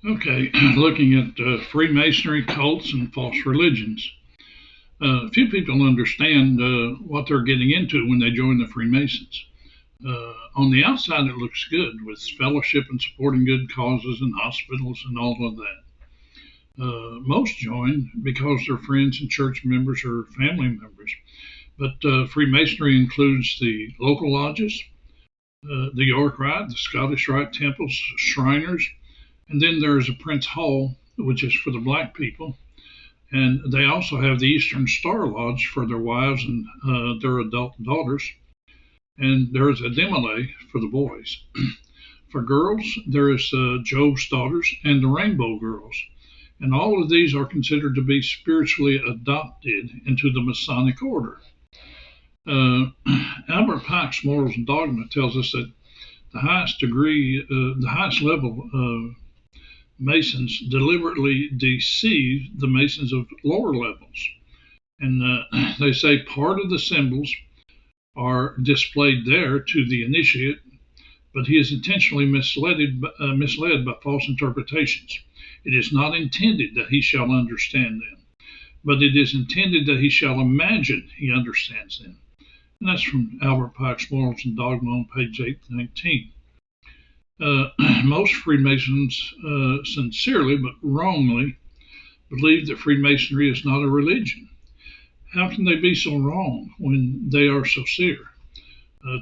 Okay, looking at Freemasonry, cults, and false religions. Few people understand what they're getting into when they join the Freemasons. On the outside, it looks good with fellowship and supporting good causes and hospitals and all of that. Most join because they're friends and church members or family members. But Freemasonry includes the local lodges, the York Rite, the Scottish Rite temples, Shriners, and then there's a Prince Hall, which is for the black people. And they also have the Eastern Star Lodge for their wives and their adult daughters. And there's a Demolay for the boys. For girls, there is Jove's daughters and the Rainbow Girls. And all of these are considered to be spiritually adopted into the Masonic order. Albert Pike's Morals and Dogma tells us that the highest degree, the highest level of Masons deliberately deceive the Masons of lower levels. And they say part of the symbols are displayed there to the initiate, but he is intentionally misled by false interpretations. It is not intended that he shall understand them, but it is intended that he shall imagine he understands them. And that's from Albert Pike's Morals and Dogma on page 819. Most Freemasons sincerely but wrongly believe that Freemasonry is not a religion. How can they be so wrong when they are so sincere?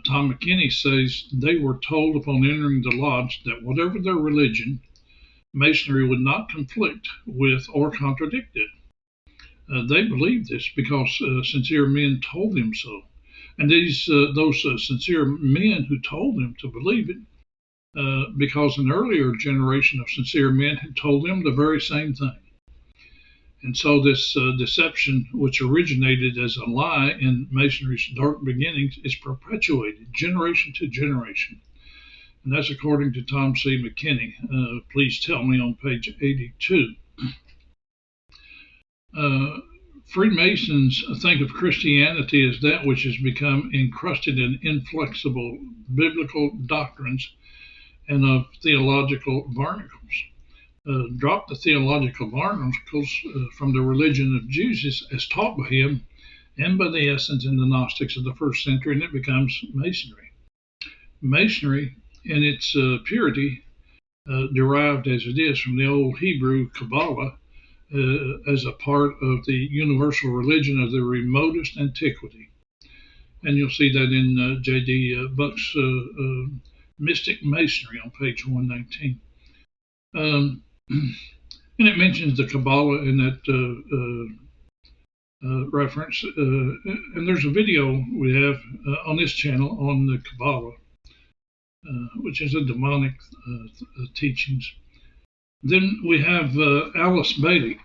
Tom McKinney says they were told upon entering the lodge that whatever their religion, Masonry would not conflict with or contradict it. They believed this because sincere men told them so. And those sincere men who told them to believe it, because an earlier generation of sincere men had told them the very same thing. And so this deception, which originated as a lie in Masonry's dark beginnings, is perpetuated generation to generation. And that's according to Tom C. McKinney. Please tell me on page 82. Freemasons think of Christianity as that which has become encrusted in inflexible biblical doctrines and of theological barnacles. Drop the theological barnacles from the religion of Jesus as taught by him and by the Essens and the Gnostics of the first century, and it becomes Masonry. Masonry, in its purity, derived as it is from the old Hebrew Kabbalah, as a part of the universal religion of the remotest antiquity. And you'll see that in J.D. Buck's Mystic Masonry on page 119. And it mentions the Kabbalah in that reference. And there's a video we have on this channel on the Kabbalah, which is a demonic teachings. Then we have Alice Bailey,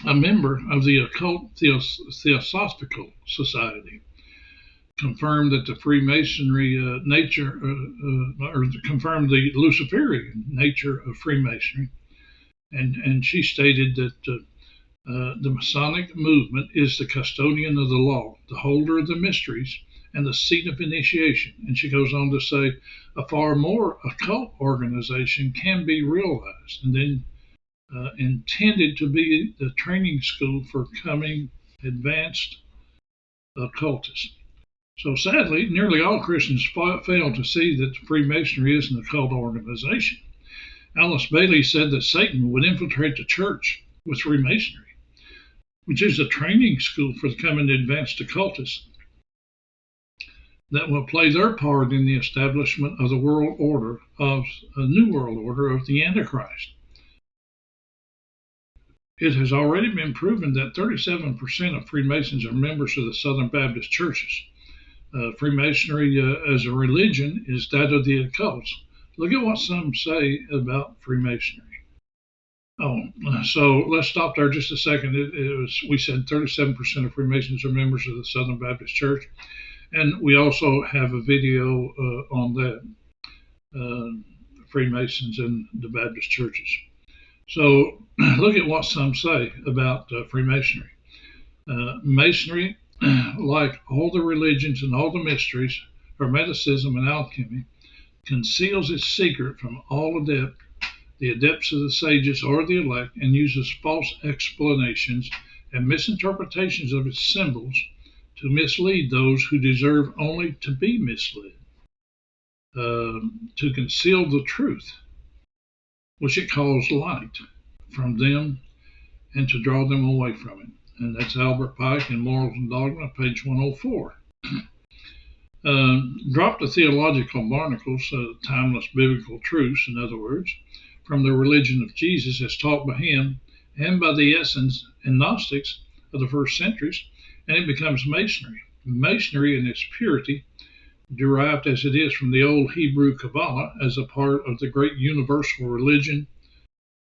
a member of the Occult Theosophical Society, confirmed that the Freemasonry nature, or confirmed the Luciferian nature of Freemasonry. And she stated that the Masonic movement is the custodian of the law, the holder of the mysteries, and the seat of initiation. And she goes on to say a far more occult organization can be realized and then intended to be the training school for coming advanced occultists. So sadly, nearly all Christians fail to see that Freemasonry is an occult organization. Alice Bailey said that Satan would infiltrate the church with Freemasonry, which is a training school for the coming advanced occultists that will play their part in the establishment of the world order, of a new world order of the Antichrist. It has already been proven that 37% of Freemasons are members of the Southern Baptist churches. Freemasonry as a religion is that of the occults. Look at what some say about Freemasonry. So let's stop there just a second. We said 37% of Freemasons are members of the Southern Baptist Church. And we also have a video on that, Freemasons and the Baptist churches. So look at what some say about Freemasonry. Masonry, like all the religions and all the mysteries, Hermeticism and alchemy, conceals its secret from all adept the adepts of the sages or the elect, and uses false explanations and misinterpretations of its symbols to mislead those who deserve only to be misled, to conceal the truth, which it calls light, from them and to draw them away from it. And that's Albert Pike in Morals and Dogma, page 104. Drop the theological barnacles, timeless biblical truths, in other words, from the religion of Jesus as taught by him and by the Essenes and Gnostics of the first centuries, and it becomes Masonry. Masonry in its purity, derived as it is from the old Hebrew Kabbalah as a part of the great universal religion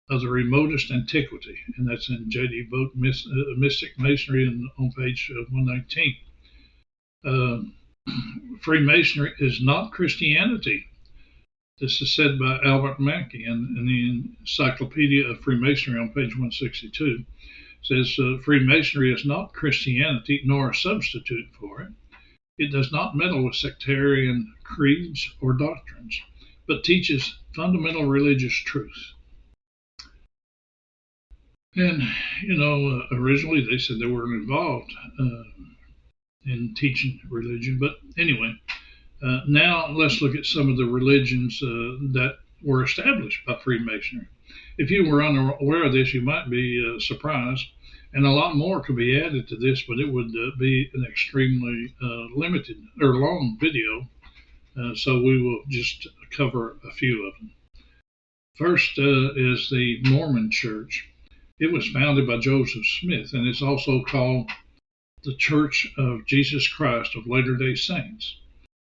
of the remotest antiquity, and that's in J.D. Vogt, Mystic Masonry on page 119. Freemasonry is not Christianity. This is said by Albert Mackey in the Encyclopedia of Freemasonry on page 162. It says, Freemasonry is not Christianity, nor a substitute for it. It does not meddle with sectarian creeds or doctrines, but teaches fundamental religious truth. And, originally they said they weren't involved in teaching religion. But anyway, now let's look at some of the religions that were established by Freemasonry. If you were unaware of this, you might be surprised. And a lot more could be added to this, but it would be an extremely limited or long video. So we will just cover a few of them. First is the Mormon Church. It was founded by Joseph Smith, and it's also called the Church of Jesus Christ of Latter-day Saints.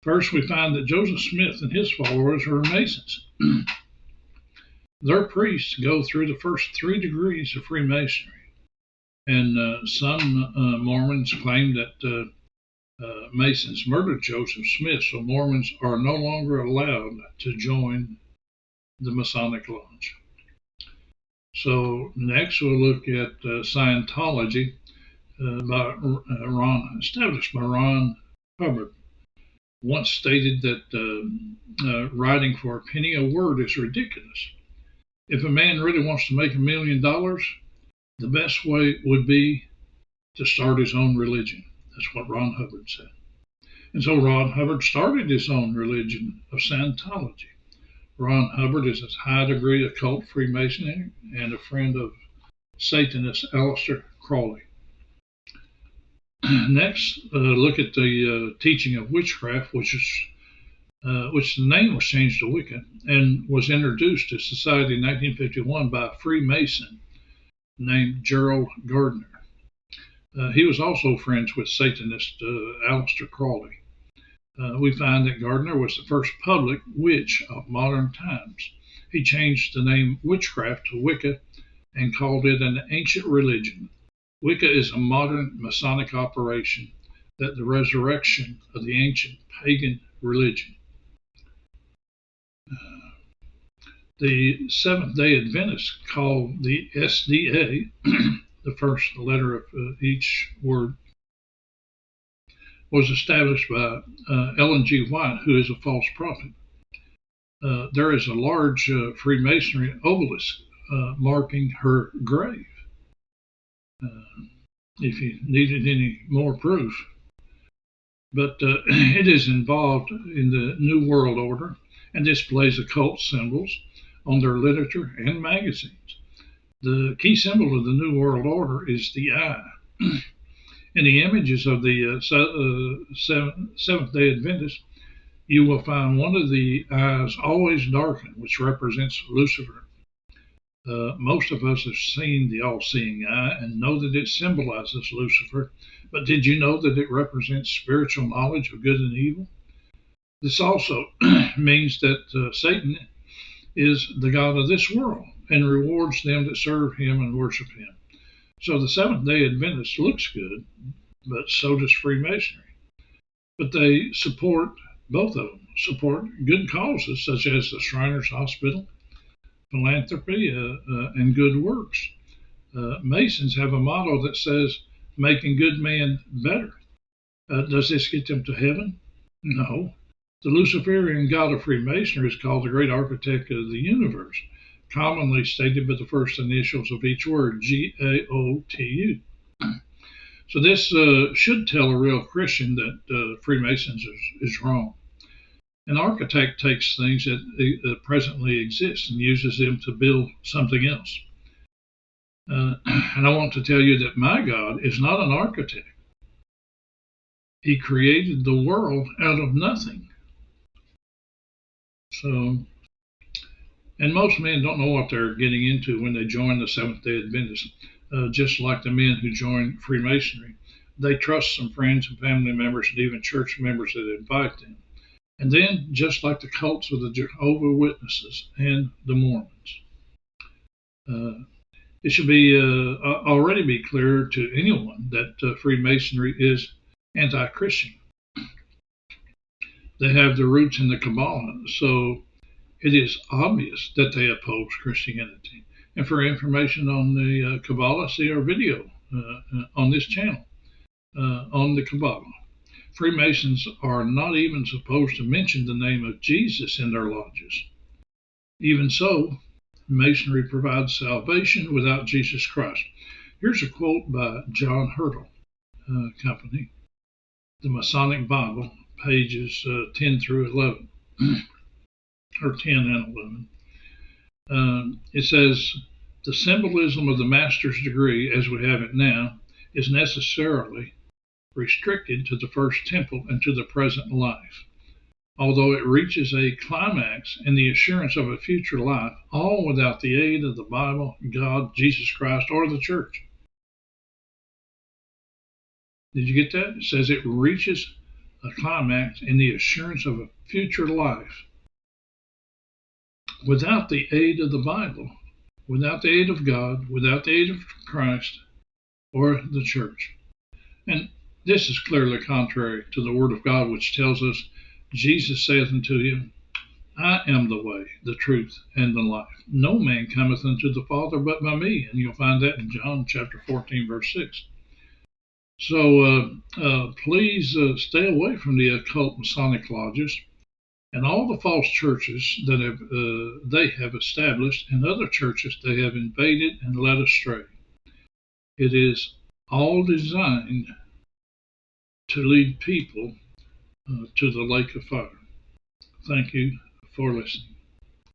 First, we find that Joseph Smith and his followers were Masons. Their priests go through the first 3 degrees of Freemasonry. And some Mormons claim that Masons murdered Joseph Smith, so Mormons are no longer allowed to join the Masonic Lodge. So next we'll look at Scientology, established by Ron Hubbard. Once stated that writing for a penny a word is ridiculous. If a man really wants to make $1 million, the best way would be to start his own religion. That's what Ron Hubbard said. And so Ron Hubbard started his own religion of Scientology. Ron Hubbard is a high degree occult Freemasonry and a friend of Satanist Aleister Crowley. Next, look at the teaching of witchcraft, which the name was changed to Wicca and was introduced to society in 1951 by a Freemason named Gerald Gardner. He was also friends with Satanist Aleister Crowley. We find that Gardner was the first public witch of modern times. He changed the name witchcraft to Wicca and called it an ancient religion. Wicca is a modern Masonic operation, that the resurrection of the ancient pagan religion. The Seventh-day Adventists, called the SDA, the first letter of each word, was established by Ellen G. White, who is a false prophet. There is a large Freemasonry obelisk marking her grave, if you needed any more proof. But it is involved in the New World Order and displays occult symbols on their literature and magazines. The key symbol of the New World Order is the eye. In the images of the Seventh-day Adventists, you will find one of the eyes always darkened, which represents Lucifer. Most of us have seen the all-seeing eye and know that it symbolizes Lucifer, but did you know that it represents spiritual knowledge of good and evil? This also means that Satan is the god of this world and rewards them that serve him and worship him. So the Seventh-day Adventist looks good, but so does Freemasonry. But they support, both of them, support good causes such as the Shriners Hospital, philanthropy, and good works. Masons have a motto that says, making good men better. Does this get them to heaven? No. The Luciferian god of Freemasonry is called the great architect of the universe. commonly stated by the first initials of each word, GAOTU. So this should tell a real Christian that Freemasons is wrong. An architect takes things that presently exist and uses them to build something else. And I want to tell you that my God is not an architect. He created the world out of nothing. So, and most men don't know what they're getting into when they join the Seventh-day Adventists, just like the men who join Freemasonry. They trust some friends and family members and even church members that invite them. And then, just like the cults of the Jehovah's Witnesses and the Mormons, it should be already be clear to anyone that Freemasonry is anti-Christian. They have their roots in the Kabbalah, so it is obvious that they oppose Christianity. And for information on the Kabbalah, see our video on this channel on the Kabbalah. Freemasons are not even supposed to mention the name of Jesus in their lodges. Even so, Masonry provides salvation without Jesus Christ. Here's a quote by John Hurtle Company, the Masonic Bible, pages 10 through 11, or 10 and 11. It says, the symbolism of the master's degree as we have it now is necessarily restricted to the first temple and to the present life, although it reaches a climax in the assurance of a future life, all without the aid of the Bible, God, Jesus Christ, or the church. Did you get that? It says it reaches a climax in the assurance of a future life without the aid of the Bible, without the aid of God, without the aid of Christ, or the church. And this is clearly contrary to the Word of God, which tells us, Jesus saith unto him, I am the way, the truth, and the life. No man cometh unto the Father but by me. And you'll find that in John chapter 14, verse 6. So please stay away from the occult Masonic lodges and all the false churches that they have established and other churches they have invaded and led astray. It is all designed to lead people to the lake of fire. Thank you for listening.